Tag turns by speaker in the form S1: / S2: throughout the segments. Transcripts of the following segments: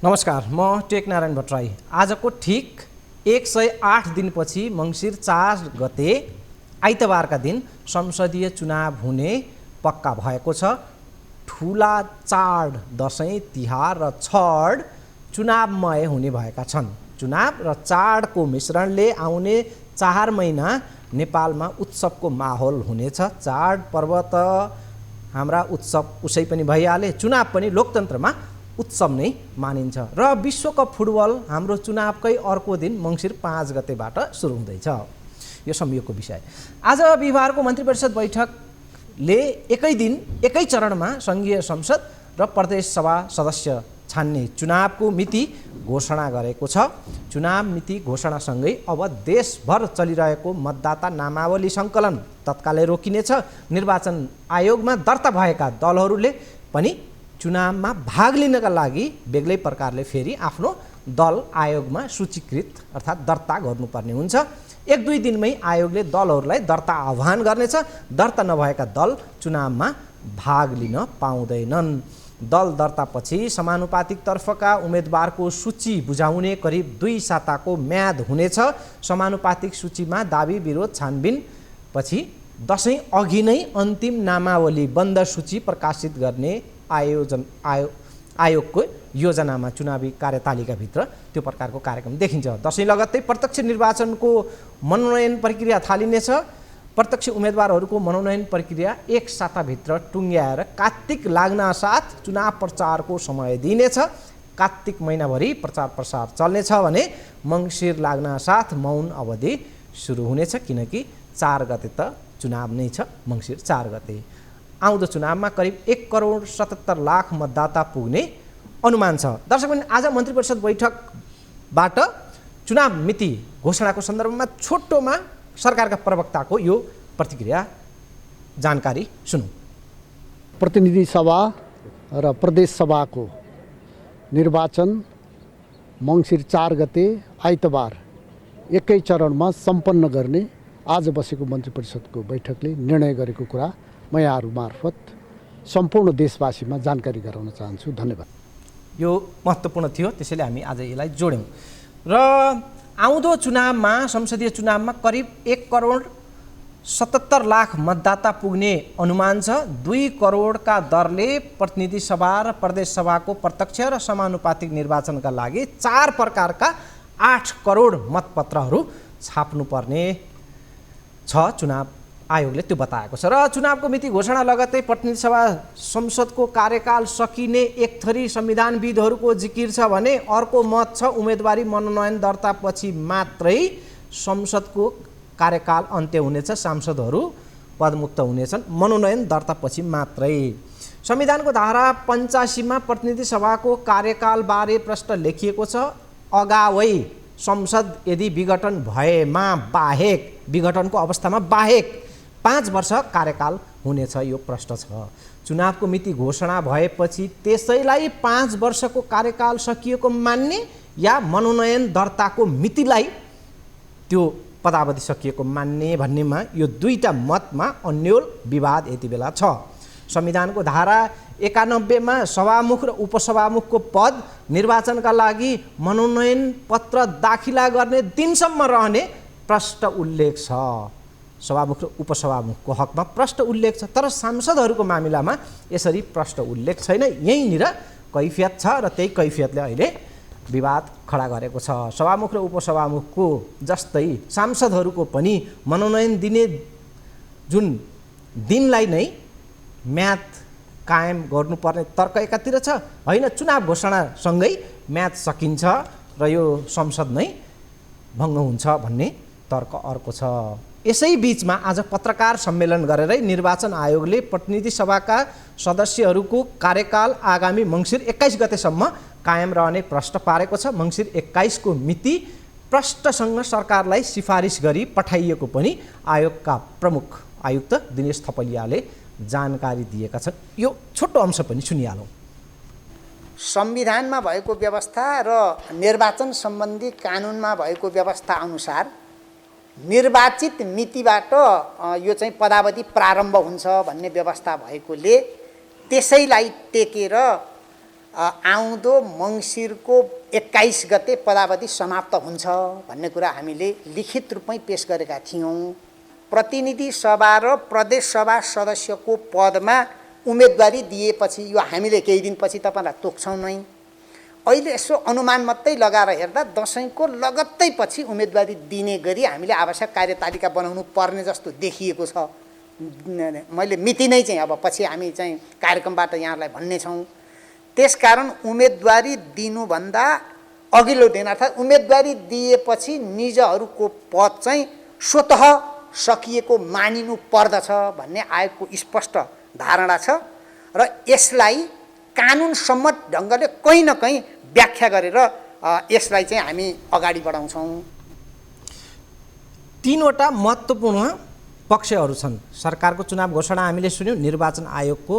S1: नमस्कार, म टेकनारायण भट्टराई। आजको ठिक 108 दिनपछि मङ्सिर 4 गते आइतबारका दिन संसदीय चुनाव हुने पक्का भएको छ। ठुला चाड दसैँ, तिहार र छठ चुनावमय हुने भएका छन्। चुनाव र चाडको मिश्रणले आउने 4 महिना नेपालमा उत्सवको माहौल हुनेछ। चाड पर्व त हाम्रा उत्सव उसै पनि भइहाले, चुनाव पनि लोकतन्त्रमा उत्सव नै मानिन्छ। र विश्वकप फुटबल हाम्रो चुनावकै अर्को दिन मङ्सिर 5 गतेबाट सुरु हुँदैछ। यो संयोगको विषय। आज बिहिबारको मन्त्री परिषद बैठकले एकै दिन एकै चरणमा सङ्घीय संसद र प्रदेश सभा सदस्य छान्ने चुनावको मिति घोषणा गरेको छ। चुनाव मिति घोषणासँगै अब देशभर चलिरहेको मतदाता नामावली सङ्कलन तत्कालै रोकिनेछ। निर्वाचन आयोगमा दर्ता भएका दलहरूले पनि चुनावमा भाग लिनका लागि बेग्लै प्रकारले फेरि आफ्नो दल आयोगमा सूचीकृत अर्थात् दर्ता गर्नुपर्ने हुन्छ। 1-2 दिनमै आयोगले दलहरूलाई दर्ता आह्वान गर्नेछ। दर्ता नभएका दल चुनावमा भाग लिन पाउँदैनन्। दल दर्तापछि समानुपातिक तर्फका उम्मेदवारको सूची बुझाउने करिब 2 साताको म्याद हुनेछ। समानुपातिक सूचीमा दाबी विरोध छानबिन पछि दसैँ अघि नै अन्तिम नामावली बन्द सूची प्रकाशित गर्ने आयोगको योजनामा चुनावी कार्यतालिकाभित्र त्यो प्रकारको कार्यक्रम देखिन्छ। दसैँ लगत्तै प्रत्यक्ष निर्वाचनको मनोनयन प्रक्रिया थालिनेछ। प्रत्यक्ष उम्मेदवारहरूको मनोनयन प्रक्रिया 1 साताभित्र टुङ्ग्याएर कार्तिक लाग्नासाथ चुनाव प्रचारको समय दिइनेछ। कार्तिक महिनाभरि प्रचार प्रसार चल्नेछ भने मङ्सिर लाग्नासाथ मौन अवधि सुरु हुनेछ, किनकि 4 गते त चुनाव नै छ। मङ्सिर 4 गते आउँदो चुनावमा करिब 1,77,00,000 मतदाता पुग्ने अनुमान छ। दर्शकगण, आज मन्त्री परिषद बैठकबाट चुनाव मिति घोषणाको सन्दर्भमा छोटोमा सरकारका प्रवक्ताको यो प्रतिक्रिया जानकारी सुनौँ।
S2: प्रतिनिधि सभा र प्रदेश सभाको निर्वाचन मङ्सिर 4 गते आइतबार एकै चरणमा सम्पन्न गर्ने आज बसेको मन्त्री परिषदको बैठकले निर्णय गरेको कुरा म यहाँहरू मार्फत सम्पूर्ण देशवासीमा जानकारी गराउन चाहन्छु। धन्यवाद।
S1: यो महत्त्वपूर्ण थियो, त्यसैले हामी आज यसलाई जोड्यौँ। र आउँदो चुनावमा, संसदीय चुनावमा करिब 1,77,00,000 मतदाता पुग्ने अनुमान छ। 2 करोडका दरले प्रतिनिधि सभा र प्रदेश सभाको प्रत्यक्ष र समानुपातिक निर्वाचनका लागि 4 प्रकारका 8 करोड मतपत्रहरू छाप्नुपर्ने छ। चुनाव आयोगले त्यो बताएको छ। र चुनावको मिति घोषणा लगत्तै प्रतिनिधि सभा संसदको कार्यकाल सकिने एक थरी संविधानविदहरूको जिकिर छ भने अर्को मत छ उम्मेदवारी मनोनयन दर्तापछि मात्रै संसदको कार्यकाल अन्त्य हुनेछ। सांसदहरू पदमुक्त हुनेछन् मनोनयन दर्तापछि मात्रै। संविधानको धारा 85 मा प्रतिनिधि सभाको कार्यकालबारे प्रश्न लेखिएको छ। अगावै संसद यदि विघटन भएमा बाहेक, विघटनको अवस्थामा बाहेक 5 वर्ष कार्यकाल हुनेछ, यो प्रश्न छ। चुनावको मिति घोषणा भएपछि त्यसैलाई 5 वर्षको कार्यकाल सकिएको मान्ने या मनोनयन दर्ताको मितिलाई त्यो पदावधि सकिएको मान्ने भन्नेमा यो 2टा मतमा अन्यल विवाद यति बेला छ। संविधानको धारा 91 मा सभामुख र उपसभामुखको पद निर्वाचनका लागि मनोनयन पत्र दाखिला गर्ने दिनसम्म रहने प्रष्ट उल्लेख छ। सभामुख र उपसभामुखको हकमा प्रष्ट उल्लेख छ, तर सांसदहरूको मामिलामा यसरी प्रष्ट उल्लेख छैन। यहीँनिर कैफियत छ र त्यही कैफियतले अहिले विवाद खडा गरेको छ। सभामुख र उपसभामुखको जस्तै सांसदहरूको पनि मनोनयन दिने जुन दिनलाई नै म्याद कायम गर्नुपर्ने तर्क एकातिर छ, होइन चुनाव घोषणासँगै म्याद सकिन्छ र यो संसद नै भङ्ग हुन्छ भन्ने तर्क अर्को छ। यसै बिचमा आज पत्रकार सम्मेलन गरेरै निर्वाचन आयोगले प्रतिनिधि सभाका सदस्यहरूको कार्यकाल आगामी मङ्सिर 21 गतेसम्म कायम रहने प्रश्न पारेको छ। मङ्सिर 21 को मिति प्रष्टसँग सरकारलाई सिफारिस गरी पठाइएको पनि आयोगका प्रमुख आयुक्त दिनेश थपलियाले जानकारी दिएका छन्। यो छोटो अंश पनि सुनिहालौँ।
S3: संविधानमा भएको व्यवस्था र निर्वाचन सम्बन्धी कानुनमा भएको व्यवस्था अनुसार निर्वाचित मितिबाट यो चाहिँ पदावधि प्रारम्भ हुन्छ भन्ने व्यवस्था भएकोले त्यसैलाई टेकेर आउँदो मङ्सिरको 21 गते पदावधि समाप्त हुन्छ भन्ने कुरा हामीले लिखित रूपमै पेश गरेका थियौँ। प्रतिनिधि सभा र प्रदेश सभा सदस्यको पदमा उम्मेदवारी दिएपछि यो हामीले केही दिनपछि तपाईँलाई तोक्छौँ नै। अहिले यसो अनुमान मात्रै लगाएर हेर्दा दसैँको लगत्तै पछि उम्मेदवारी दिने गरी हामीले आवश्यक कार्यतालिका बनाउनु पर्ने जस्तो देखिएको छ। मैले मिति नै चाहिँ अब पछि हामी चाहिँ कार्यक्रमबाट यहाँलाई भन्ने छौँ। त्यसकारण उम्मेदवारी दिनुभन्दा अघिल्लो दिन अर्थात् उम्मेदवारी दिएपछि निजहरूको पद चाहिँ स्वतः सकिएको मानिनु पर्दछ भन्ने आयोगको स्पष्ट धारणा छ र यसलाई कानुन सम्मत ढङ्गले कहीँ न कहीँ व्याख्या गरेर यसलाई चाहिँ हामी अगाडि बढाउँछौँ।
S1: 3वटा महत्त्वपूर्ण पक्षहरू छन्। सरकारको चुनाव घोषणा हामीले सुन्यौँ, निर्वाचन आयोगको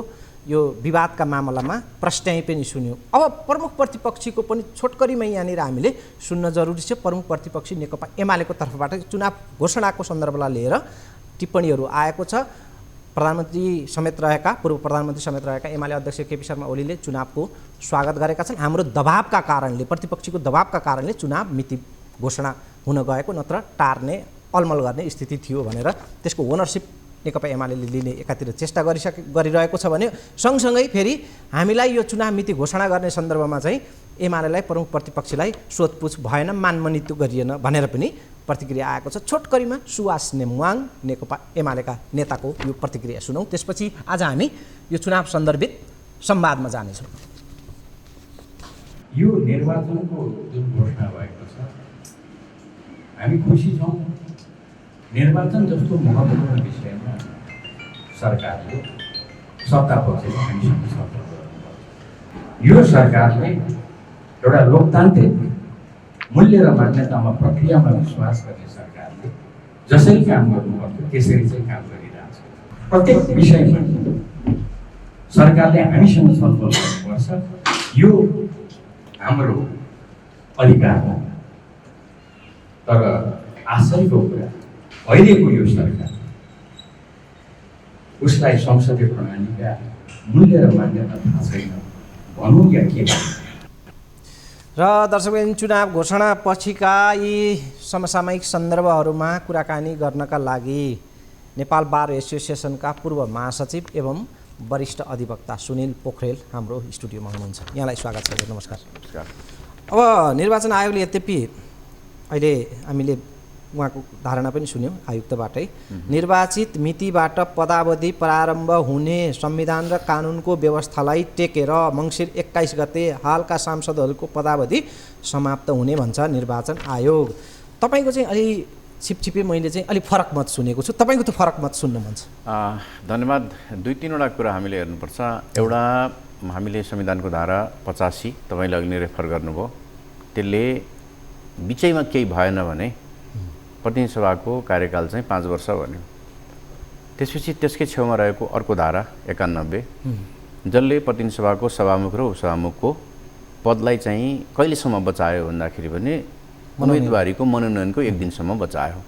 S1: यो विवादका मामलामा प्रश्नाइ पनि सुन्यौँ। अब प्रमुख प्रतिपक्षीको पनि छोटकरीमै यहाँनिर हामीले सुन्न जरुरी छ। प्रमुख प्रतिपक्षी नेकपा एमालेको तर्फबाट चुनाव घोषणाको सन्दर्भलाई लिएर टिप्पणीहरू आएको छ। प्रधानमन्त्री समेत रहेका पूर्व प्रधानमन्त्री समेत रहेका एमाले अध्यक्ष केपी शर्मा ओलीले चुनावको स्वागत गरेका छन्। हाम्रो दबावका कारणले, प्रतिपक्षीको दबावका कारणले चुनाव मिति घोषणा हुन गएको, नत्र टार्ने अलमल गर्ने स्थिति थियो भनेर त्यसको ओनरसिप नेकपा एमालेले लिने एकातिर चेष्टा गरिरहेको छ भने सँगसँगै फेरि हामीलाई यो चुनाव मिति घोषणा गर्ने सन्दर्भमा चाहिँ एमालेलाई प्रमुख प्रतिपक्षीलाई सोधपुछ भएन, मानमनित्व गरिएन भनेर पनि प्रतिक्रिया आएको छ। छोटकरीमा सुवास नेमुवाङ नेकपा एमालेका नेताको यो प्रतिक्रिया सुनौँ, त्यसपछि आज हामी यो चुनाव सन्दर्भित संवादमा जानेछौँ।
S4: यो निर्वाचनको जुन घोषणा भएको छ हामी खुसी छौँ। निर्वाचन जस्तो महत्त्वपूर्ण विषयमा सरकारले सत्तापक्षले हामीसँग छलफल गर्नुपर्छ। यो सरकारले एउटा लोकतान्त्रिक मूल्य र मान्यतामा प्रक्रियामा विश्वास गर्ने सरकारले जसरी काम गर्नुपर्छ त्यसरी चाहिँ काम गरिरहेछ। प्रत्येक विषयमा सरकारले हामीसँग छलफल गर्नुपर्छ। यो हाम्रो अधिकार हो। तर आश्चर्यको कुरा अहिलेको यो सरकार उसलाई संसदीय प्रणालीका मूल्य र मान्यता थाहा छैन भनौँ या के भनौँ।
S1: र दर्शकबिन, चुनाव घोषणा पछिका यी समसामयिक सन्दर्भहरूमा कुराकानी गर्नका लागि नेपाल बार एसोसिएसनका पूर्व महासचिव एवं वरिष्ठ अधिवक्ता सुनिल पोखरेल हाम्रो स्टुडियोमा हुनुहुन्छ। यहाँलाई स्वागत छ। नमस्कार। अब निर्वाचन आयोगले यद्यपि अहिले हामीले उहाँको धारणा पनि सुन्यौँ आयुक्तबाटै, निर्वाचित मितिबाट पदावधि प्रारम्भ हुने संविधान र कानुनको व्यवस्थालाई टेकेर मङ्सिर 21 गते हालका सांसदहरूको पदावधि समाप्त हुने भन्छ निर्वाचन आयोग। तपाईँको चाहिँ अलि छिपछिपे मैले चाहिँ अलिक फरक मत सुनेको छु, तपाईँको त फरक मत सुन्न मन छ।
S5: धन्यवाद। 2-3वटा कुरा हामीले हेर्नुपर्छ। एउटा, हामीले संविधानको धारा 85 तपाईँले अघि नै रेफर गर्नुभयो, त्यसले बिचैमा केही भएन भने प्रतिनिधि सभाको कार्यकाल चाहिँ 5 वर्ष भन्यो। त्यसपछि त्यसकै छेउमा रहेको अर्को धारा 91 जसले प्रतिनिधि सभाको सभामुख र उपसभामुखको पदलाई चाहिँ कहिलेसम्म बचायो भन्दाखेरि भने उम्मेदवारीको मनोनयनको 1 दिनसम्म बचायो।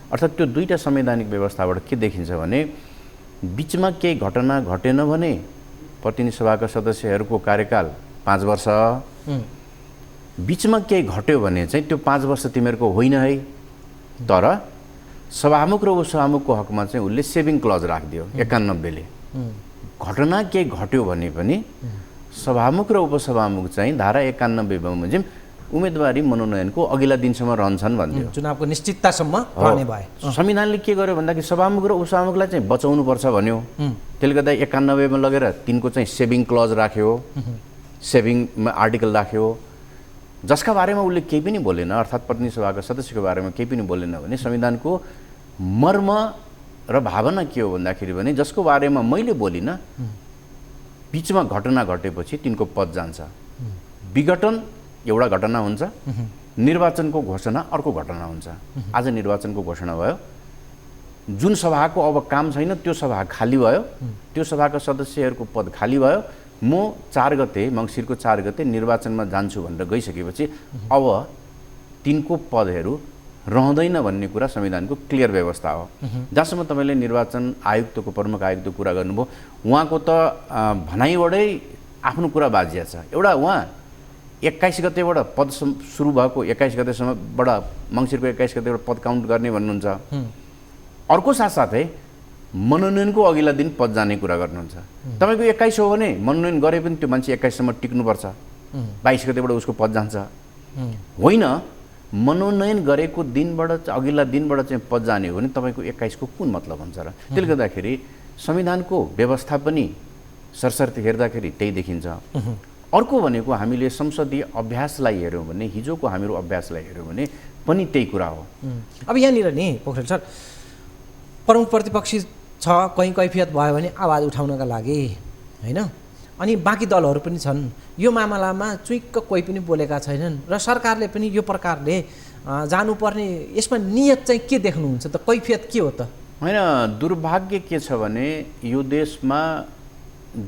S5: अर्थात् त्यो दुईटा संवैधानिक व्यवस्थाबाट के देखिन्छ भने बिचमा केही घटना घटेन भने प्रतिनिधि सभाका सदस्यहरूको कार्यकाल 5 वर्ष, बिचमा केही घट्यो भने चाहिँ त्यो 5 वर्ष तिमीहरूको होइन है। तर सभामुख र उपसभामुखको हकमा चाहिँ उसले सेभिङ क्लज राखिदियो 91ले। घटना केही घट्यो भने पनि सभामुख र उपसभामुख चाहिँ धारा 91 बमोजिम उम्मेदवारी मनोनयनको अघिल्ला दिनसम्म रहन्छन् भन्थ्यो।
S1: चुनावको निश्चिततासम्म रहने भए
S5: संविधानले के गर्यो भन्दाखेरि सभामुख र उपसभामुखलाई चाहिँ बचाउनुपर्छ भन्यो। त्यसले गर्दा 91मा लगेर तिनको चाहिँ सेभिङ क्लज राख्यो, सेभिङमा आर्टिकल राख्यो, जसका बारेमा उसले केही पनि बोलेन, अर्थात् प्रतिनिधि सभाका सदस्यको बारेमा केही पनि बोलेन भने संविधानको मर्म र भावना के हो भन्दाखेरि भने जसको बारेमा मैले बोलिनँ बिचमा घटना घटेपछि तिनको पद जान्छ। विघटन एउटा घटना हुन्छ, निर्वाचनको घोषणा अर्को घटना हुन्छ। आज निर्वाचनको घोषणा भयो, जुन सभाको अब काम छैन त्यो सभा खाली भयो, त्यो सभाका सदस्यहरूको पद खाली भयो। म 4 गते मङ्सिरको 4 गते निर्वाचनमा जान्छु भनेर गइसकेपछि अब तिनको पदहरू रहँदैन भन्ने कुरा संविधानको क्लियर व्यवस्था हो। जहाँसम्म तपाईँले निर्वाचन आयुक्तको प्रमुख आयुक्तको कुरा गर्नुभयो, उहाँको त भनाइबाटै आफ्नो कुरा बाजिया छ। एउटा उहाँ 21 गतेबाट पद सुरु भएको 21 गतेसम्मबाट मङ्सिरको 21 गतेबाट पद काउन्ट गर्ने भन्नुहुन्छ। अर्को साथसाथै मनोनयनको अघिल्ला दिन पद जाने कुरा गर्नुहुन्छ। तपाईँको 21 हो भने मनोनयन गरे पनि त्यो मान्छे 21 सम्म टिक्नुपर्छ, 22 गतेबाट उसको पद जान्छ। होइन, मनोनयन गरेको दिनबाट अघिल्ला दिनबाट चाहिँ पद जाने हो भने तपाईँको 21 को कुन मतलब हुन्छ र? त्यसले गर्दाखेरि संविधानको व्यवस्था पनि सरसर्ती हेर्दाखेरि त्यही देखिन्छ। अर्को भनेको हामीले संसदीय अभ्यासलाई हेऱ्यौँ भने, हिजोको हाम्रो अभ्यासलाई हेऱ्यौँ भने पनि त्यही कुरा हो।
S1: अब यहाँनिर नि पोखरेल सर, प्रमुख प्रतिपक्षी छ, कहीँ कैफियत भयो भने आवाज उठाउनका लागि होइन, अनि बाँकी दलहरू पनि छन्। यो मामलामा चुइक्क कोही पनि बोलेका छैनन् र सरकारले पनि यो प्रकारले जानुपर्ने यसमा नियत चाहिँ के देख्नुहुन्छ त? कैफियत के हो त?
S5: होइन, दुर्भाग्य के छ भने यो देशमा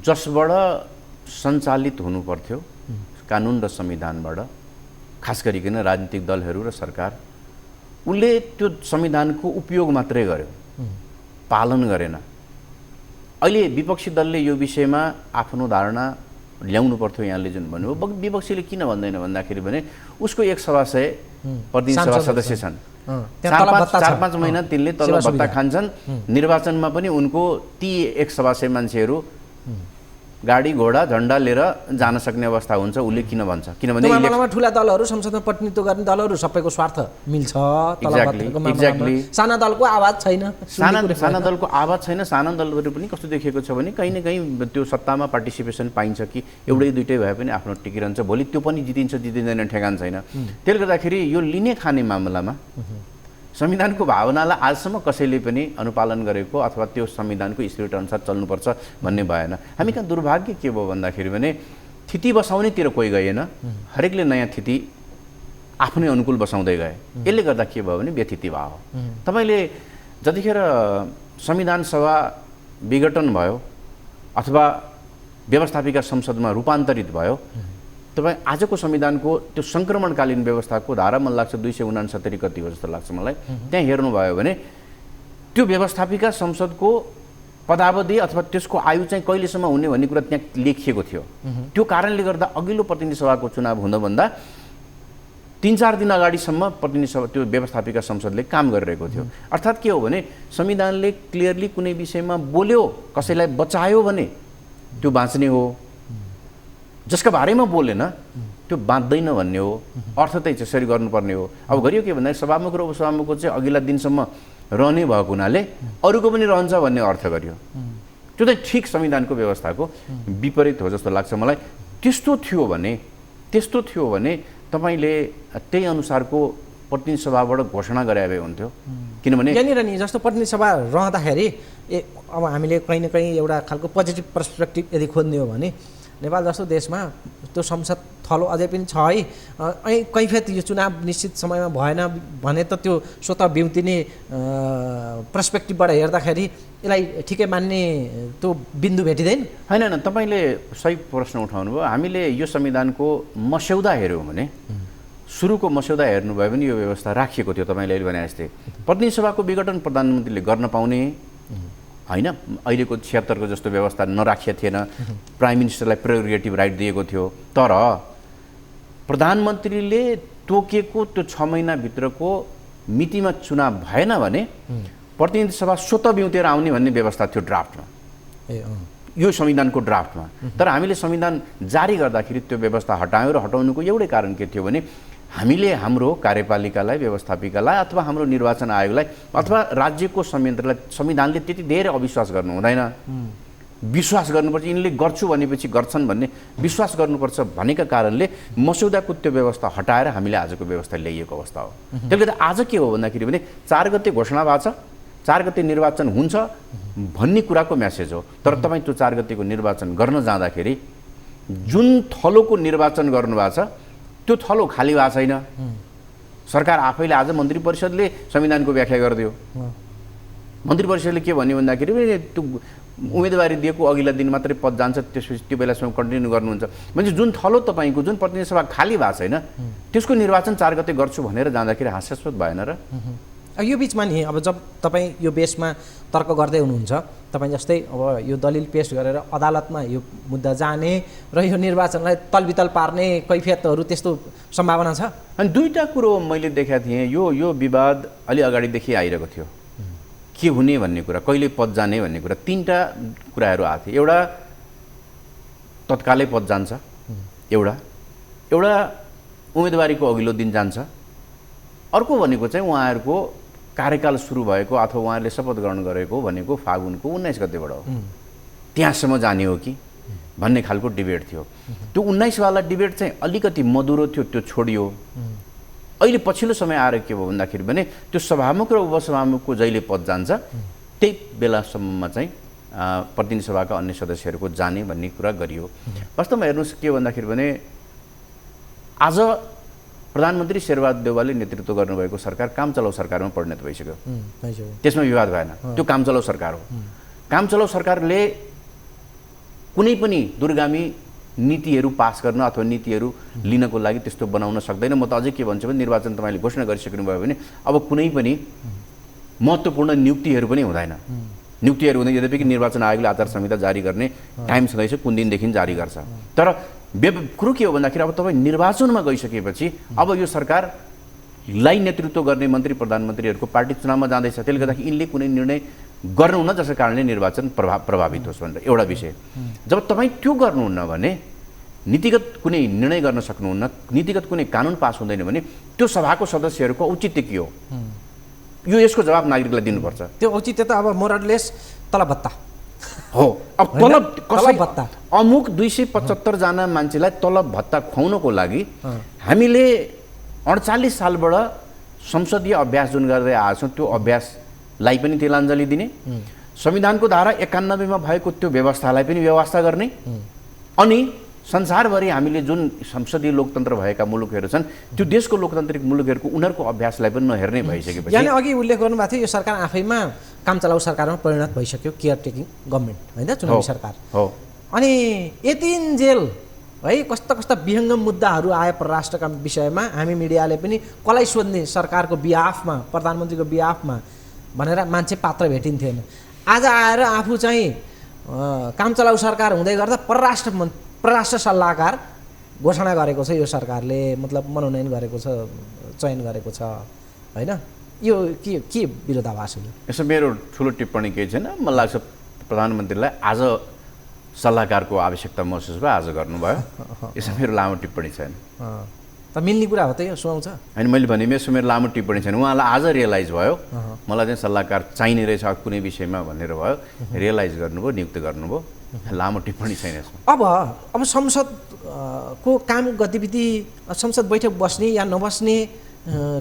S5: जसबाट सञ्चालित हुनु पर्थ्यो कानुन र संविधानबाट, खास गरिकन राजनीतिक दलहरू र सरकार, उसले त्यो संविधानको उपयोग मात्रै गर्यो, पालन गरेन। अहिले विपक्षी दलले यो विषयमा आफ्नो धारणा ल्याउनु पर्थ्यो। यहाँले जुन भन्नुभयो, विपक्षीले किन भन्दैन भन्दाखेरि भने उसको 1 सभासय प्रतिनिधि सभा सदस्य छन्, 4-5 महिना तिनले तलब भत्ता खान्छन्। निर्वाचनमा पनि उनको ती 1 सभासय मान्छेहरू गाडी घोडा झन्डा लिएर जान सक्ने अवस्था हुन्छ। उसले किन भन्छ? किनभने
S1: मामलामा ठुला दलहरू संसदमा प्रतिनिधित्व गर्ने दलहरू सबैको स्वार्थ मिल्छ।
S5: एक्ज्याक्टली।
S1: साना दलको आवाज छैन।
S5: साना दलको आवाज छैन। साना दलहरू पनि कस्तो देखिएको छ भने कहीँ न कहीँ त्यो सत्तामा पार्टिसिपेसन पाइन्छ कि एउटै दुइटै भए पनि आफ्नो टिकिरहन्छ, भोलि त्यो पनि जितिन्छ जितिँदैन ठेगान छैन। त्यसले गर्दाखेरि यो लिने खाने मामलामा संविधानको भावनालाई आजसम्म कसैले पनि अनुपालन गरेको अथवा त्यो संविधानको स्पिरिट अनुसार चल्नुपर्छ भन्ने भएन। हामी कहाँ दुर्भाग्य के भयो भन्दाखेरि भने थिति बसाउनेतिर कोही गएन, हरेकले नयाँ थिति आफ्नै अनुकूल बसाउँदै गए। यसले गर्दा के भयो भने व्यथिति भयो। तपाईँले जतिखेर संविधान सभा विघटन भयो अथवा व्यवस्थापिका संसदमा रूपान्तरित भयो, तपाईँ आजको संविधानको त्यो सङ्क्रमणकालीन व्यवस्थाको धारा मलाई लाग्छ 269 कति हो जस्तो लाग्छ मलाई, त्यहाँ हेर्नुभयो भने त्यो व्यवस्थापिका संसदको पदावधि अथवा त्यसको आयु चाहिँ कहिलेसम्म हुने भन्ने कुरा त्यहाँ लेखिएको थियो। त्यो कारणले गर्दा अघिल्लो प्रतिनिधि सभाको चुनाव हुँदाभन्दा 3-4 दिन अगाडिसम्म प्रतिनिधि सभा त्यो व्यवस्थापिका संसदले काम गरिरहेको थियो। अर्थात् के हो भने संविधानले क्लियरली कुनै विषयमा बोल्यो, कसैलाई बचायो भने त्यो बाँच्ने हो, जसका बारेमा बोलेन त्यो बाँच्दैन भन्ने हो। अर्थ चाहिँ त्यसरी गर्नुपर्ने हो। अब गरियो के भन्दाखेरि सभामुख र उपसभामुखको चाहिँ अघिल्ला दिनसम्म रहने भएको हुनाले अरूको पनि रहन्छ भन्ने अर्थ गरियो। त्यो चाहिँ ठिक संविधानको व्यवस्थाको विपरीत हो जस्तो लाग्छ मलाई। त्यस्तो थियो भने तपाईँले त्यही अनुसारको प्रतिनिधि सभाबाट घोषणा गरे भए हुन्थ्यो। किनभने
S1: यहाँनिर नि जस्तो प्रतिनिधि सभा रहँदाखेरि अब हामीले कहीँ न कहीँ एउटा खालको पोजिटिभ पर्सपेक्टिभ यदि खोज्ने हो भने नेपाल जस्तो देशमा त्यो संसद थलो अझै पनि छ है। कैफियत यो चुनाव निश्चित समयमा भएन भने त त्यो स्वतः बिउतिने पर्सपेक्टिभबाट हेर्दाखेरि यसलाई ठिकै मान्ने त्यो बिन्दु भेटिँदैन? होइन,
S5: तपाईँले सही प्रश्न उठाउनु भयो। हामीले यो संविधानको मस्यौदा हेऱ्यौँ भने, सुरुको मस्यौदा हेर्नुभयो भने यो व्यवस्था राखिएको थियो। तपाईँले अहिले भने जस्तै प्रतिनिधि सभाको विघटन प्रधानमन्त्रीले गर्न पाउने होइन, अहिलेको 76 को जस्तो व्यवस्था नराखिया थिएन। प्राइम मिनिस्टरलाई प्रेरोगेटिभ राइट दिएको थियो। तर प्रधानमन्त्रीले तोकेको त्यो 6 महिनाभित्रको मितिमा चुनाव भएन भने प्रतिनिधि सभा स्वतः बिउतेर आउने भन्ने व्यवस्था थियो ड्राफ्टमा, यो संविधानको ड्राफ्टमा। तर हामीले संविधान जारी गर्दाखेरि त्यो व्यवस्था हटायौँ र हटाउनुको एउटै कारण के थियो भने हामीले हाम्रो कार्यपालिकालाई, व्यवस्थापिकालाई अथवा हाम्रो निर्वाचन आयोगलाई अथवा राज्यको संयन्त्रलाई संविधानले त्यति धेरै अविश्वास गर्नु हुँदैन। विश्वास गर्नुपर्छ, यिनले गर्छु भनेपछि गर्छन् भन्ने विश्वास गर्नुपर्छ भनेका कारणले मस्यौदाको त्यो व्यवस्था हटाएर हामीले आजको व्यवस्था ल्याइएको अवस्था हो। त्यसले गर्दा आज के हो भन्दाखेरि भने 4 गते घोषणा भएको छ, 4 गते निर्वाचन हुन्छ भन्ने कुराको म्यासेज हो। तर तपाईँ त्यो 4 गतेको निर्वाचन गर्न जाँदाखेरि जुन थलोको निर्वाचन गर्नुभएको छ त्यो थलो खाली भएको छैन। सरकार आफैले आज मन्त्री परिषदले संविधानको व्याख्या गरिदियो। मन्त्री परिषदले के भन्यो भन्दाखेरि त्यो उम्मेदवारी दिएको अघिल्ला दिन मात्रै पद जान्छ, त्यसपछि त्यो बेलासम्म कन्टिन्यू गर्नुहुन्छ भने जुन थलो तपाईँको जुन प्रतिनिधि सभा खाली भएको छैन त्यसको निर्वाचन 4 गते गर्छु भनेर जाँदाखेरि हास्यास्पद भएन र?
S1: यो बिचमा नि अब जब तपाईँ यो बेसमा तर्क गर्दै हुनुहुन्छ, तपाईँ जस्तै अब यो दलिल पेश गरेर अदालतमा यो मुद्दा जाने र यो निर्वाचनलाई तलबितल पार्ने कैफियतहरू त्यस्तो सम्भावना छ।
S5: अनि दुईवटा कुरो मैले देखाएको थिएँ, यो विवाद अलि अगाडिदेखि आइरहेको थियो, के हुने भन्ने कुरा, कहिले पद जाने भन्ने कुरा, तीनटा कुराहरू आएको थियो। एउटा तत्कालै पद जान्छ, एउटा उम्मेदवारीको अघिल्लो दिन जान्छ, अर्को भनेको चाहिँ उहाँहरूको कार्यकाल सुरु भएको अथवा उहाँहरूले शपथ ग्रहण गरेको भनेको फागुनको 19 गतेबाट हो, त्यहाँसम्म जाने हो कि भन्ने खालको डिबेट थियो। त्यो 19 वाला डिबेट चाहिँ अलिकति मधुरो थियो, त्यो छोडियो। अहिले पछिल्लो समय आएर के भयो भन्दाखेरि भने त्यो सभामुख र उपसभामुखको जहिले पद जान्छ त्यही बेलासम्ममा चाहिँ प्रतिनिधि सभाका अन्य सदस्यहरूको जाने भन्ने कुरा गरियो। वास्तवमा हेर्नुहोस् के भन्दाखेरि भने आज प्रधानमन्त्री शेरबहादुर देउवाले नेतृत्व गर्नुभएको सरकार काम चलाउ सरकारमा परिणत भइसक्यो, त्यसमा विवाद भएन। त्यो काम चलाउ सरकार हो। काम चलाउ सरकारले कुनै पनि दूरगामी नीतिहरू पास गर्न अथवा नीतिहरू लिनको लागि त्यस्तो बनाउन सक्दैन। म त अझै के भन्छु भने निर्वाचन तपाईँले घोषणा गरिसक्नु भयो भने अब कुनै पनि महत्त्वपूर्ण नियुक्तिहरू पनि हुँदैन। नियुक्तिहरू हुँदैन, यद्यपि निर्वाचन आयोगले आचार संहिता जारी गर्ने टाइम छँदैछ, कुन दिनदेखि जारी गर्छ। तर कुरो के हो भन्दाखेरि अब तपाईँ निर्वाचनमा गइसकेपछि अब यो सरकारलाई नेतृत्व गर्ने मन्त्री प्रधानमन्त्रीहरूको पार्टी चुनावमा जाँदैछ, त्यसले गर्दाखेरि यिनले कुनै निर्णय गर्नुहुन्न जसको कारणले निर्वाचन प्रभावित होस् भनेर एउटा विषय। जब तपाईँ त्यो गर्नुहुन्न भने, नीतिगत कुनै निर्णय गर्न सक्नुहुन्न, नीतिगत कुनै कानुन पास हुँदैन भने त्यो सभाको सदस्यहरूको औचित्य के हो, यो यसको जवाब नागरिकलाई दिनुपर्छ।
S1: त्यो औचित्य त अब मोरलेस तलब भत्ता
S5: हो। अब तलब
S1: भत्ता
S5: अमुक 275 जना मान्छेलाई तलब भत्ता खुवाउनको लागि हामीले 48 सालबाट संसदीय अभ्यास जुन गर्दै आएछौँ त्यो अभ्यासलाई पनि तिलाञ्जली दिने, संविधानको धारा 91 मा भएको त्यो व्यवस्थालाई पनि व्यवस्था गर्ने, अनि संसारभरि हामीले जुन संसदीय लोकतन्त्र भएका मुलुकहरू छन् त्यो देशको लोकतान्त्रिक मुलुकहरूको उनीहरूको अभ्यासलाई पनि नहेर्ने भइसकेपछि,
S1: यानी अघि उल्लेख गर्नुभएको थियो यो सरकार आफैमा काम चलाउ सरकारमा परिणत भइसक्यो, केयर टेकिङ गभर्मेन्ट होइन, चुनावी सरकार
S5: हो।
S1: अनि यतिन्जेल है कस्ता कस्ता विहङ्गम मुद्दाहरू आए परराष्ट्रका विषयमा, हामी मिडियाले पनि कसलाई सोध्ने सरकारको बिहाफमा, प्रधानमन्त्रीको बिहाफमा भनेर मान्छे पात्र भेटिन्थेन। आज आएर आफू चाहिँ काम चलाउ सरकार हुँदै गर्दा परराष्ट्र सल्लाहकार घोषणा गरेको छ यो सरकारले, मतलब मनोनयन गरेको छ, चयन गरेको छ होइन। यो के विरोधाभास हो?
S5: यसो मेरो ठुलो टिप्पणी केही छैन। मलाई लाग्छ प्रधानमन्त्रीलाई आज सल्लाहकारको आवश्यकता महसुस भयो, आज गर्नुभयो। यसो मेरो लामो टिप्पणी छैन।
S1: त मिल्ने कुरा हो त यो, सुहाउँछ
S5: होइन। मैले भने यसो मेरो लामो टिप्पणी छैन। उहाँलाई आज रियलाइज भयो मलाई चाहिँ सल्लाहकार चाहिने रहेछ कुनै विषयमा भनेर भयो, रियलाइज गर्नुभयो, नियुक्त गर्नुभयो। लामो टिप्पणी छैन यसमा।
S1: अब संसदको काम गतिविधि, संसद बैठक बस्ने या नबस्ने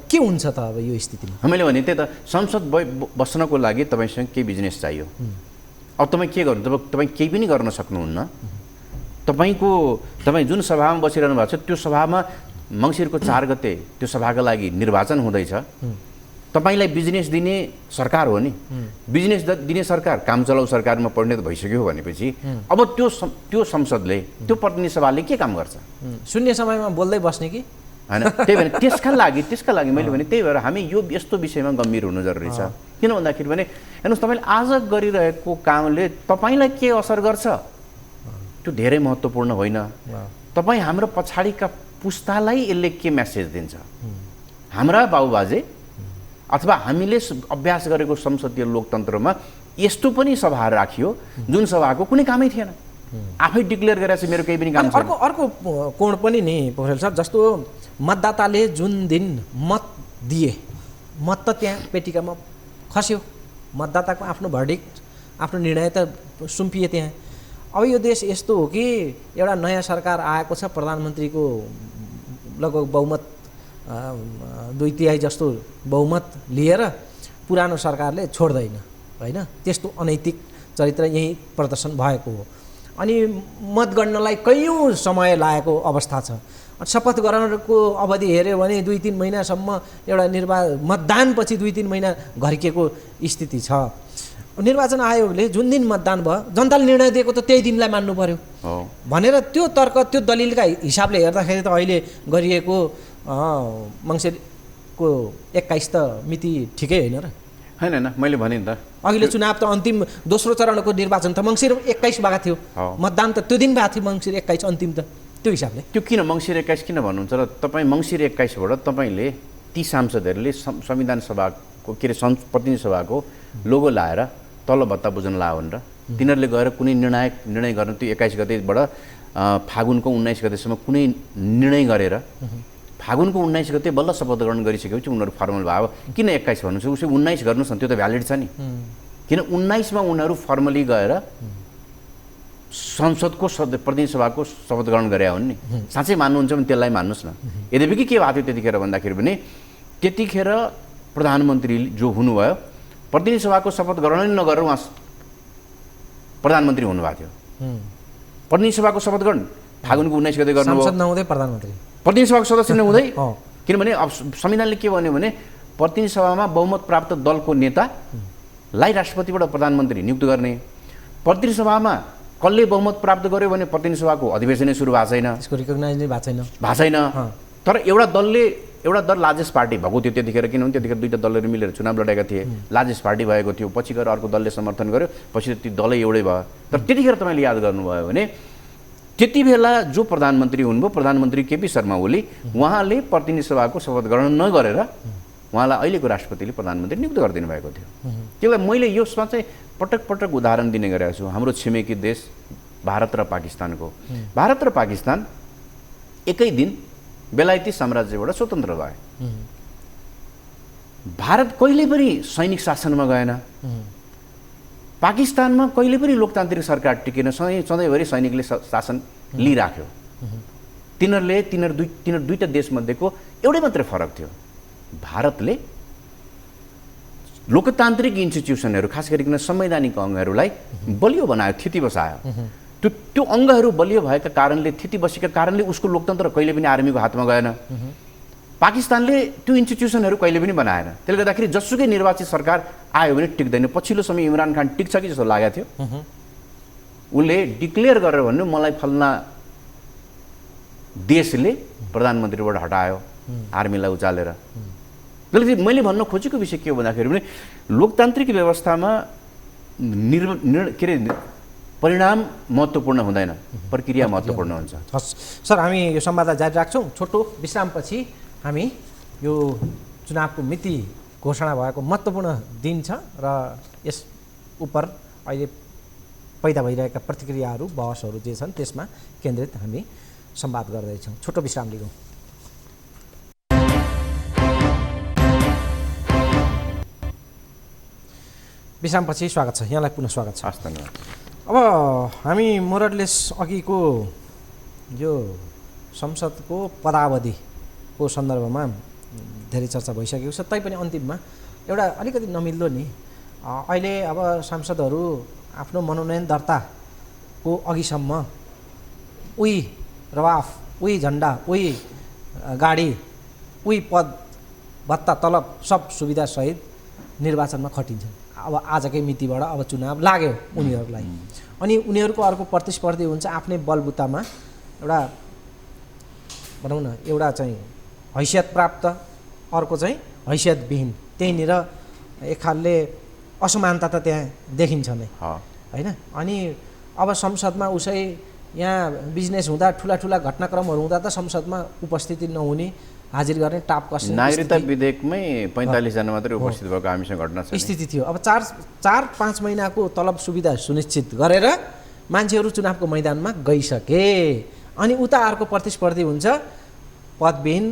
S1: के हुन्छ त अब यो स्थितिमा?
S5: मैले भने त्यही त, संसद बस्नको लागि तपाईँसँग केही बिजनेस चाहियो। अब तपाईँ के गर्नु? तपाईँ केही पनि गर्न सक्नुहुन्न। तपाईँ जुन सभामा बसिरहनु भएको छ त्यो सभामा मङ्सिरको 4 गते त्यो सभाका लागि निर्वाचन हुँदैछ। तपाईँलाई बिजनेस दिने सरकार हो नि, बिजनेस दिने सरकार काम चलाउ सरकारमा परिणत भइसक्यो भनेपछि अब त्यो संसदले, त्यो प्रतिनिधि सभाले के काम गर्छ?
S1: शून्य समयमा बोल्दै बस्ने कि
S5: होइन? त्यही भएर त्यसका लागि मैले भने त्यही भएर हामी यो यस्तो विषयमा गम्भीर हुनु जरुरी छ। किन भन्दाखेरि भने हेर्नुहोस्, तपाईँले आज गरिरहेको कामले तपाईँलाई के असर गर्छ त्यो धेरै महत्त्वपूर्ण होइन। तपाईँ हाम्रो पछाडिका पुस्तालाई यसले के मेसेज दिन्छ? हाम्रा बाबुबाजे अथवा हामीले अभ्यास गरेको संसदीय लोकतन्त्रमा यस्तो पनि सभा राखियो जुन सभाको कुनै कामै थिएन, आफै डिक्लेयर गरेर चाहिँ मेरो केही पनि काम छैन।
S1: अर्को कोण पनि नि पोखरेल सर, जस्तो मतदाताले जुन दिन मत दिए, मत त त्यहाँ पेटिकामा खस्यो, मतदाताको आफ्नो भर्डिक्ट, आफ्नो निर्णय त सुम्पिए त्यहाँ। अब यो देश यस्तो हो कि एउटा नयाँ सरकार आएको छ, प्रधानमन्त्रीको लगभग बहुमत 2/3 जस्तो बहुमत लिएर पुरानो सरकारले छोड्दैन होइन। त्यस्तो अनैतिक चरित्र यही प्रदर्शन भएको हो। अनि मतगणनालाई कैयौँ समय लागेको अवस्था छ। शपथ ग्रहणको अवधि हेऱ्यो भने 2-3 महिनासम्म एउटा मतदानपछि 2-3 महिना घर्किएको स्थिति छ। निर्वाचन आयोगले जुन दिन मतदान भयो जनताले निर्णय दिएको त त्यही दिनलाई मान्नु पर्यो भनेर त्यो तर्क, त्यो दलिलका हिसाबले हेर्दाखेरि त अहिले गरिएको मङ्सिर को 21 त मिति ठिकै होइन र?
S5: होइन होइन, मैले भने नि त
S1: अघिल्लो चुनाव त अन्तिम दोस्रो चरणको निर्वाचन त मङ्सिर 21 भएको थियो, मतदान त त्यो दिन भएको थियो मङ्सिर 21 अन्तिम त, त्यो हिसाबले
S5: त्यो किन मङ्सिर 21 किन भन्नुहुन्छ र तपाईँ मङ्सिर 21बाट तपाईँले ती सांसदहरूले संविधान सभाको के अरे प्रतिनिधि सभाको लोगो लाएर तल भत्ता बुझ्न लायो भनेर तिनीहरूले गएर कुनै निर्णय गर्न त्यो 21 गतेबाट फागुनको 19 गतेसम्म कुनै निर्णय गरेर फागुनको 19 गते बल्ल शपथ ग्रहण गरिसकेपछि उनीहरू फर्मल भयो। किन 21 भन्नुहुन्छ? उसो 19 गर्नुहोस् न, त्यो त भ्यालिड छ नि। किन 19मा उनीहरू फर्मली गएर संसदको प्रतिनिधि सभाको शपथ ग्रहण गरे हुन् नि? साँच्चै मान्नुहुन्छ भने त्यसलाई मान्नुहोस् न। यद्यपि के भएको थियो त्यतिखेर भन्दाखेरि पनि त्यतिखेर प्रधानमन्त्री जो हुनुभयो प्रतिनिधि सभाको शपथ ग्रहण नै नगरेर उहाँ प्रधानमन्त्री हुनुभएको थियो। प्रतिनिधि सभाको शपथ ग्रहण फागुनको 19 गते गर्नुभयो,
S1: संसद नहुँदै प्रधानमन्त्री,
S5: प्रतिनिधि सभाको सदस्य नहुँदै। किनभने अब संविधानले के भन्यो भने प्रतिनिधि सभामा बहुमत प्राप्त दलको नेतालाई राष्ट्रपतिबाट प्रधानमन्त्री नियुक्त गर्ने। प्रतिनिधि सभामा कसले बहुमत प्राप्त गर्यो भने प्रतिनिधि सभाको अधिवेशनै सुरु भएको छैन,
S1: त्यसको रिकग्नाइज नै भएको
S5: छैन। तर एउटा दल लार्जेस्ट पार्टी भएको थियो त्यतिखेर, किनभने त्यतिखेर दुईवटा दलहरू मिलेर चुनाव लडेका थिए, लार्जेस्ट पार्टी भएको थियो। पछि गएर अर्को दलले समर्थन गर्यो, पछि ती दलै एउटै भयो। तर त्यतिखेर तपाईँले याद गर्नुभयो भने त्यति बेला जो प्रधानमन्त्री हुनुभयो प्रधानमन्त्री केपी शर्मा ओली, उहाँले प्रतिनिधि सभाको शपथ ग्रहण नगरेर उहाँलाई अहिलेको राष्ट्रपतिले प्रधानमन्त्री नियुक्त गरिदिनु भएको थियो। त्यसलाई मैले यसमा चाहिँ पटक पटक उदाहरण दिने गरेको छु। हाम्रो छिमेकी देश भारत र पाकिस्तानको, भारत र पाकिस्तान एकै दिन बेलायती साम्राज्यबाट स्वतन्त्र भए। भारत कहिले पनि सैनिक शासनमा गएन, पाकिस्तानमा कहिले पनि लोकतान्त्रिक सरकार टिकेन, सधैँभरि सैनिकले शासन लिइराख्यो। तिनीहरू दुईटा देशमध्येको एउटै मात्रै फरक थियो, भारतले लोकतान्त्रिक इन्स्टिट्युसनहरू खास गरिकन संवैधानिक अङ्गहरूलाई बलियो बनायो, थिति बसायो। त्यो अङ्गहरू बलियो भएका कारणले, थिति बसेका कारणले उसको लोकतन्त्र कहिले पनि आर्मीको हातमा गएन। पाकिस्तानले त्यो इन्स्टिट्युसनहरू कहिले पनि बनाएन। त्यसले गर्दाखेरि जसुकै निर्वाचित सरकार आयो भने टिक्दैन। पछिल्लो समय इमरान खान टिक्छ कि जस्तो लागेको थियो। उसले डिक्लेयर गरेर भन्नु मलाई फल्ना देशले प्रधानमन्त्रीबाट हटायो, आर्मीलाई उचालेर। त्यसले मैले भन्न खोजेको विषय के हो भन्दाखेरि पनि लोकतान्त्रिक व्यवस्थामा के अरे परिणाम महत्त्वपूर्ण हुँदैन, प्रक्रिया महत्त्वपूर्ण हुन्छ।
S1: हस् सर, हामी यो संवादलाई जारी राख्छौँ। छोटो विश्रामपछि हामी यो चुनावको मिति घोषणा भएको महत्त्वपूर्ण दिन छ र यस उप अहिले पैदा भइरहेका प्रतिक्रियाहरू, बहसहरू जे छन् त्यसमा केन्द्रित हामी संवाद गर्दैछौँ। छोटो विश्राम लिगौँ। विश्रामपछि स्वागत छ, यहाँलाई पुनः स्वागत छ।
S5: हस्, धन्यवाद।
S1: अब हामी मोरलेस अघिको यो संसदको पदावधिको सन्दर्भमा धेरै चर्चा भइसकेको छ। तैपनि अन्तिममा एउटा अलिकति नमिल्दो नि, अहिले अब सांसदहरू आफ्नो मनोनयन दर्ताको अघिसम्म उही रवाफ, उही झन्डा, उही गाडी, उही पद भत्ता तलब सब सुविधासहित निर्वाचनमा खटिन्छन्। अब आजकै मितिबाट अब चुनाव लाग्यो उनीहरूलाई, अनि उनीहरूको अर्को प्रतिस्पर्धी हुन्छ आफ्नै बलबुतामा एउटा भनौँ न एउटा चाहिँ हैसियत प्राप्त, अर्को चाहिँ हैसियतविहीन। त्यहीँनिर एक खालले असमानता त त्यहाँ देखिन्छ नै होइन। अनि अब संसदमा उसै यहाँ बिजनेस हुँदा ठुला ठुला घटनाक्रमहरू हुँदा त संसदमा उपस्थिति नहुने, हाजिर गर्ने, टाप कस्ने
S5: नागरिकता विधेयकमै 45 जना मात्रै उपस्थित भएको हामीसँग घटना छ
S1: स्थिति थियो। अब 4-5 महिनाको तलब सुविधा सुनिश्चित गरेर मान्छेहरू चुनावको मैदानमा गइसके, अनि उता अर्को प्रतिस्पर्धी हुन्छ पदविहीन,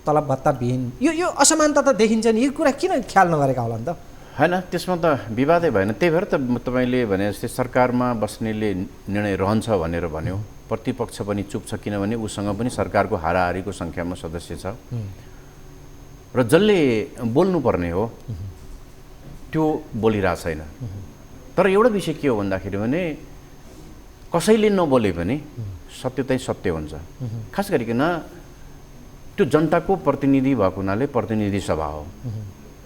S1: तलब भत्ताविहीन। यो असमानता त देखिन्छ नि। यो कुरा किन ख्याल नगरेका होला नि त?
S5: होइन, त्यसमा त विवादै भएन। त्यही भएर त तपाईँले भने जस्तै सरकारमा बस्नेले निर्णय रहन्छ भनेर भन्यो, प्रतिपक्ष पनि चुप छ, किनभने उसँग पनि सरकारको हाराहारीको सङ्ख्यामा सदस्य छ र जसले बोल्नुपर्ने हो त्यो बोलिरहेको छैन। तर एउटा विषय के हो भन्दाखेरि भने कसैले नबोले पनि सत्य चाहिँ सत्य हुन्छ। खास गरिकन त्यो जनताको प्रतिनिधि भएको हुनाले प्रतिनिधि सभा हो।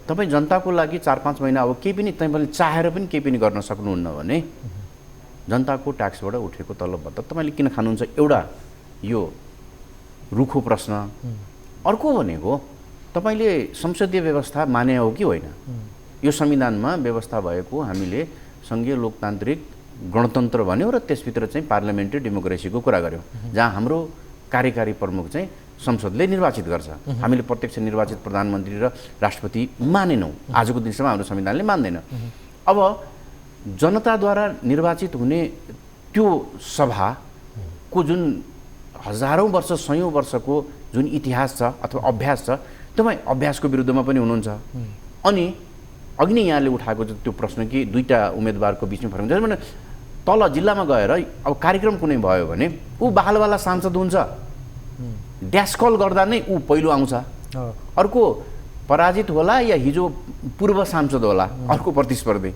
S5: तपाईँ जनताको लागि 4-5 महिना अब केही पनि तपाईँले चाहेर पनि केही पनि गर्न सक्नुहुन्न भने जनताको ट्याक्सबाट उठेको तलब भत्ता तपाईँले किन खानुहुन्छ? एउटा यो रुखो प्रश्न। अर्को भनेको तपाईँले संसदीय व्यवस्था माने हो कि होइन? यो संविधानमा व्यवस्था भएको हामीले सङ्घीय लोकतान्त्रिक गणतन्त्र भन्यो र त्यसभित्र चाहिँ पार्लियामेन्ट्री डेमोक्रेसीको कुरा गऱ्यौँ, जहाँ हाम्रो कार्यकारी प्रमुख चाहिँ संसदले निर्वाचित गर्छ। हामीले प्रत्यक्ष निर्वाचित प्रधानमन्त्री र राष्ट्रपति मानेनौँ, आजको दिनसम्म हाम्रो संविधानले मान्दैन। अब जनताद्वारा निर्वाचित हुने त्यो सभाको जुन हजारौँ वर्ष सयौँ वर्षको जुन इतिहास छ अथवा अभ्यास छ, तपाईँ अभ्यासको विरुद्धमा पनि हुनुहुन्छ। अनि अघि नै यहाँले उठाएको त्यो प्रश्न कि दुईटा उम्मेदवारको बिचमा फरक हुन्छ भने तल जिल्लामा गएर अब कार्यक्रम कुनै भयो भने ऊ बालवाला सांसद हुन्छ, ड्यास कल गर्दा नै ऊ पहिलो आउँछ, अर्को पराजित होला या हिजो पूर्व सांसद होला अर्को प्रतिस्पर्धी,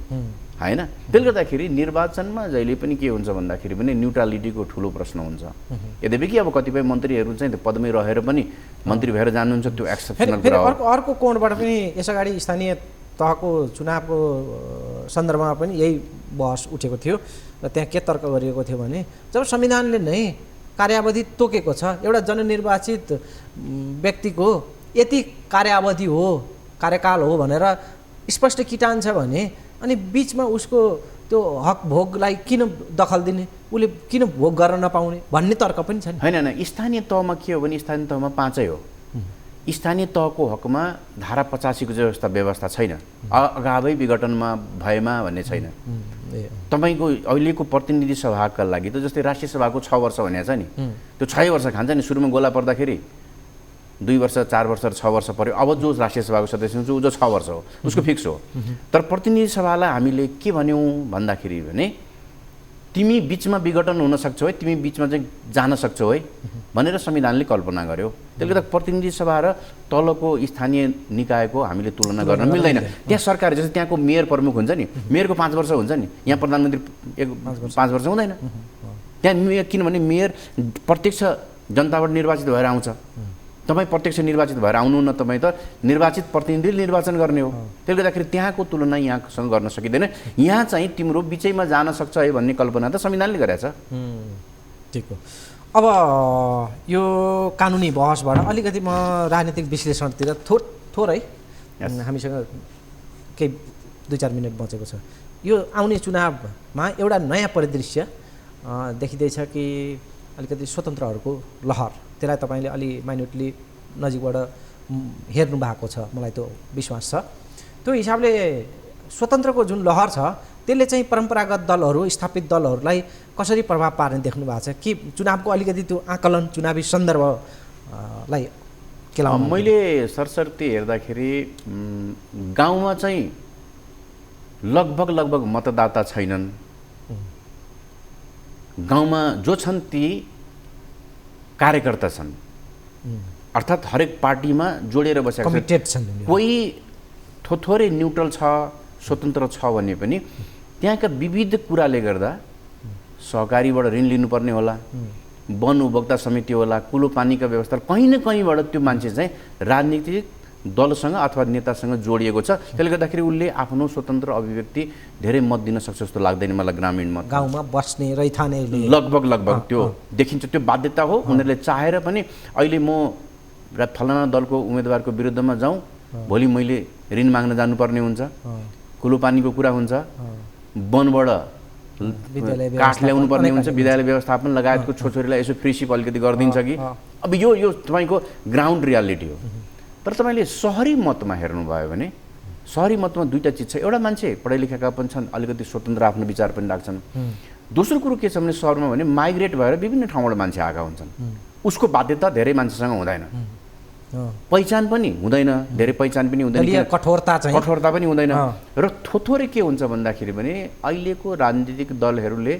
S5: होइन? त्यसले गर्दाखेरि निर्वाचनमा जहिले पनि के हुन्छ भन्दाखेरि पनि न्युट्रालिटीको ठुलो प्रश्न हुन्छ। यद्यपि कि अब कतिपय मन्त्रीहरू चाहिँ पदमै रहेर पनि मन्त्री भएर जानुहुन्छ, त्यो एक्सेप्सनल कुरा हो।
S1: अर्को कोणबाट पनि यसअगाडि स्थानीय तहको चुनावको सन्दर्भमा पनि यही बहस उठेको थियो र त्यहाँ के तर्क गरिएको थियो भने जब संविधानले नै कार्यावधि तोकेको छ, एउटा जननिर्वाचित व्यक्तिको यति कार्यावधि हो, कार्यकाल हो भनेर स्पष्ट किटान्छ भने अनि बिचमा उसको त्यो हक भोगलाई किन दखल दिने, उसले किन भोग गर्न नपाउने भन्ने तर्क पनि छ नि?
S5: होइन, स्थानीय तहमा के हो भने स्थानीय तहमा 5 हो। स्थानीय तहको हकमा धारा 85 को व्यवस्था छैन, अगावै विघटनमा भएमा भन्ने छैन। तपाईँको अहिलेको प्रतिनिधि सभाका लागि त जस्तै राष्ट्रिय सभाको 6 वर्ष भनेको छ नि, त्यो 6 वर्ष खान्छ नि। सुरुमा गोला पर्दाखेरि 2 वर्ष 4 वर्ष 6 वर्ष पर्यो। अब जो राष्ट्रिय सभाको सदस्य हुन्छ ऊ जो 6 वर्ष हो उसको फिक्स हो। तर प्रतिनिधि सभालाई हामीले के भन्यौँ भन्दाखेरि भने तिमी बिचमा विघटन हुन सक्छौ है, तिमी बिचमा चाहिँ जान सक्छौ है भनेर संविधानले कल्पना गर्यो। त्यसले गर्दा प्रतिनिधि सभा र तलको स्थानीय निकायको हामीले तुलना गर्न मिल्दैन। त्यहाँ सरकार जस्तै त्यहाँको मेयर प्रमुख हुन्छ नि, मेयरको 5 वर्ष हुन्छ नि, यहाँ प्रधानमन्त्री 5 वर्ष हुँदैन। त्यहाँ मेयर, किनभने मेयर प्रत्यक्ष जनताबाट निर्वाचित भएर आउँछ। तपाईँ प्रत्यक्ष निर्वाचित भएर आउनुहुन्न, तपाईँ त निर्वाचित प्रतिनिधिले निर्वाचन गर्ने हो। त्यसले गर्दाखेरि त्यहाँको तुलना यहाँसँग गर्न सकिँदैन। यहाँ चाहिँ तिम्रो बिचैमा जान सक्छ है भन्ने कल्पना त संविधानले गरेको छ।
S1: ठिक हो। अब यो कानुनी बहसबाट अलिकति म राजनीतिक विश्लेषणतिर थोरै हामीसँग केही 2-4 मिनट बचेको छ। यो आउने चुनावमा एउटा नयाँ परिदृश्य देखिँदैछ कि अलिकति स्वतन्त्रहरूको लहर, त्यसलाई तपाईँले अलि माइन्युटली नजिकबाट हेर्नु भएको छ, मलाई त्यो विश्वास छ। त्यो हिसाबले स्वतन्त्रको जुन लहर छ त्यसले चाहिँ परम्परागत दलहरू, स्थापित दलहरूलाई कसरी प्रभाव पार्ने देख्नु भएको छ कि चुनावको अलिकति त्यो आकलन, चुनावी सन्दर्भलाई केलाउनु?
S5: मैले सरसर्ती हेर्दाखेरि गाउँमा चाहिँ लगभग मतदाता छैनन्। गाउँमा जो छन् ती कार्यकर्ता छन्, अर्थात् हरेक पार्टीमा जोडेर बसेका
S1: छन्।
S5: कोही थोरै न्युट्रल छ, स्वतन्त्र छ भने पनि त्यहाँका विविध कुराले गर्दा सहकारीबाट ऋण लिनुपर्ने होला, वन उपभोक्ता समिति होला, कुलो पानीका व्यवस्था, कहीँ न कहीँबाट त्यो मान्छे चाहिँ राजनीतिक दलसँग अथवा नेतासँग जोडिएको छ। त्यसले गर्दाखेरि उसले आफ्नो स्वतन्त्र अभिव्यक्ति धेरै मत दिन सक्छ जस्तो लाग्दैन मलाई। ग्रामीणमा
S1: गाउँमा बस्ने रैथानेले
S5: लगभग त्यो देखिन्छ, त्यो बाध्यता हो। उनीहरूले चाहेर पनि अहिले म फलाना दलको उम्मेदवारको विरुद्धमा जाउँ, भोलि मैले ऋण माग्न जानुपर्ने हुन्छ, कुलो पानीको कुरा हुन्छ, वनबाट काठ ल्याउनु पर्ने हुन्छ, विद्यालय व्यवस्थापन लगायतको छोरीलाई यसो फ्रीसिप अलिकति गरिदिन्छ कि। अब यो तपाईँको ग्राउन्ड रियालिटी हो। तर तपाईँले सहरी मतमा हेर्नुभयो भने सहरी मतमा दुईवटा चिज छ। एउटा मान्छे पढाइ लेखेका पनि छन्, अलिकति स्वतन्त्र आफ्नो विचार पनि राख्छन्। दोस्रो कुरो के छ भने सहरमा भने माइग्रेट भएर विभिन्न ठाउँबाट मान्छे आएका हुन्छन्, उसको बाध्यता धेरै मान्छेसँग हुँदैन, पहिचान पनि हुँदैन, धेरै पहिचान पनि हुँदैन, कठोरता पनि हुँदैन। र थोरै के हुन्छ भन्दाखेरि भने अहिलेको राजनीतिक दलहरूले,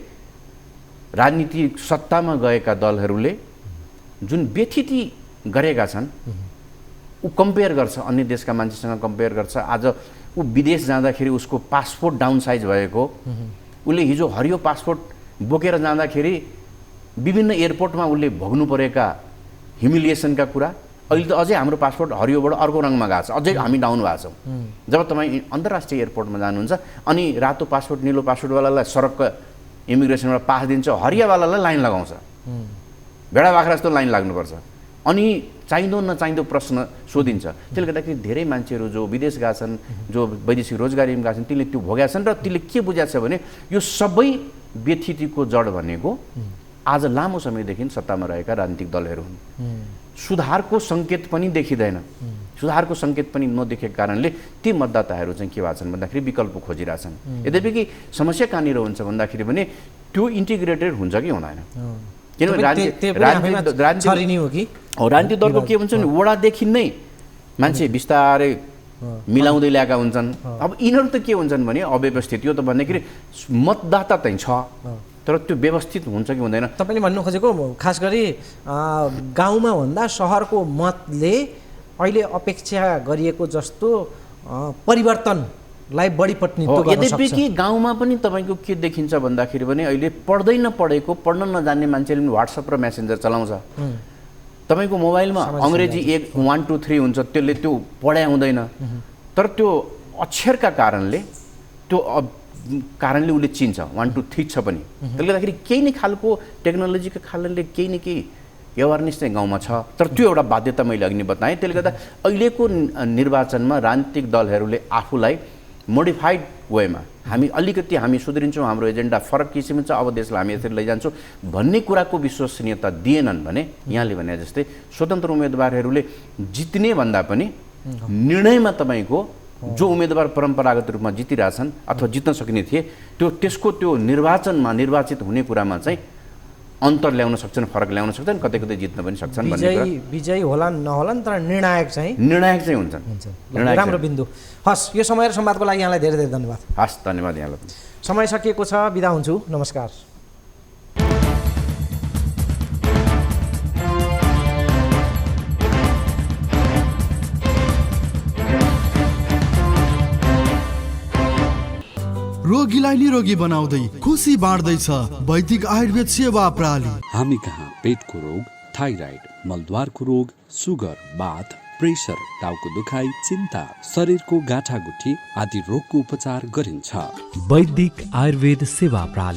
S5: राजनीतिक सत्तामा गएका दलहरूले जुन व्यथिति गरेका छन् ऊ कम्पेयर गर्छ, अन्य देशका मान्छेसँग कम्पेयर गर्छ। आज ऊ विदेश जाँदाखेरि उसको पासपोर्ट डाउन साइज भएको, उसले हिजो हरियो पासपोर्ट बोकेर जाँदाखेरि विभिन्न एयरपोर्टमा उसले भोग्नु परेका ह्युमिलिएसनका कुरा। अहिले त अझै हाम्रो पासपोर्ट हरियोबाट अर्को रङमा गएको छ, अझै हामी डाउन भएको छौँ। जब तपाईँ अन्तर्राष्ट्रिय एयरपोर्टमा जानुहुन्छ अनि रातो पासपोर्ट निलो पासपोर्टवालालाई सडकको इमिग्रेसनबाट पास दिन्छ, हरियावालालाई लाइन लगाउँछ, भेडा बाख्रा जस्तो लाइन लाग्नुपर्छ। अनि चाहिँदो नचाहिँदो प्रश्न सोधिन्छ। त्यसले गर्दाखेरि धेरै मान्छेहरू जो विदेश गएका छन्, जो वैदेशिक रोजगारीमा गएका छन्, तिनले त्यो भोगेका छन् र त्यसले के बुझाएको छ भने यो सबै व्यथितिको जड भनेको आज लामो समयदेखि सत्तामा रहेका राजनीतिक दलहरू हुन्। सुधारको सङ्केत पनि देखिँदैन। सुधारको सङ्केत पनि नदेखेको कारणले ती मतदाताहरू चाहिँ के भएको छन् भन्दाखेरि विकल्प खोजिरहेछन्। यद्यपि कि समस्या कहाँनिर हुन्छ भन्दाखेरि भने त्यो इन्टिग्रेटेड हुन्छ कि हुँदैन। किनभने राजनीतिक दलको के हुन्छ नि, वडादेखि नै मान्छे बिस्तारै मिलाउँदै ल्याएका हुन्छन्। अब यिनीहरू त के हुन्छन् भने अव्यवस्थित, यो त भन्दाखेरि मतदाता चाहिँ छ तर त्यो व्यवस्थित हुन्छ कि हुँदैन।
S1: तपाईँले भन्नु खोजेको खास गरी गाउँमा भन्दा सहरको मतले अहिले अपेक्षा गरिएको जस्तो परिवर्तनलाई बढी प्रतिनिधित्व गर्न सक्छ।
S5: यद्यपि कि गाउँमा पनि तपाईँको के देखिन्छ भन्दाखेरि भने अहिले पढ्दै नपढेको, पढ्न नजान्ने मान्छेले पनि व्हाट्सएप र मेसेन्जर चलाउँछ। तपाईँको मोबाइलमा अङ्ग्रेजी 1 1 2 3 हुन्छ, त्यसले त्यो पढाइ हुँदैन। तर त्यो अक्षरका कारणले उसले चिन्छ 1 2 3 छ पनि। त्यसले गर्दाखेरि केही न खालको टेक्नोलोजीको कारणले केही न केही एवारनेस चाहिँ गाउँमा छ। तर त्यो एउटा बाध्यता मैले अघि बताएँ। त्यसले गर्दा अहिलेको निर्वाचनमा राजनीतिक दलहरूले आफूलाई मोडिफाइड वेमा हामी सुध्रिन्छौँ, हाम्रो एजेन्डा फरक किसिमको छ, अब देशलाई हामी यसरी लैजान्छौँ भन्ने कुराको विश्वसनीयता दिएनन् भने यहाँले भने जस्तै स्वतन्त्र उम्मेदवारहरूले जित्ने भन्दा पनि निर्णयमा तपाईँको जो उम्मेदवार परम्परागत रूपमा जितिरहेछन् अथवा जित्न सक्ने थिए त्यो निर्वाचनमा निर्वाचित हुने कुरामा चाहिँ अन्तर ल्याउन सक्छन्, फरक ल्याउन सक्छन्, कतै कतै जित्न पनि सक्छन्।
S1: विजयी होलान् नहोलान् तर निर्णायक चाहिँ
S5: हुन्छन्।
S1: राम्रो बिन्दु। हस्, यो समय र संवादको लागि यहाँलाई धेरै धेरै धन्यवाद।
S5: हस्, धन्यवाद यहाँलाई पनि।
S1: समय सकिएको छ, बिदा हुन्छु, नमस्कार।
S6: रोगीलाई निरोगी बनाउँदै खुसी बाँड्दैछ वैदिक आयुर्वेद सेवा प्रणाली।
S7: हामी कहाँ पेटको रोग, थाइराइड, मलद्वारको रोग, सुगर, बाथ, प्रेसर, टाउको दुखाइ, चिन्ता, शरीरको गाँठागुठी आदि रोगको उपचार गरिन्छ।
S8: वैदिक आयुर्वेद सेवा प्रणाली।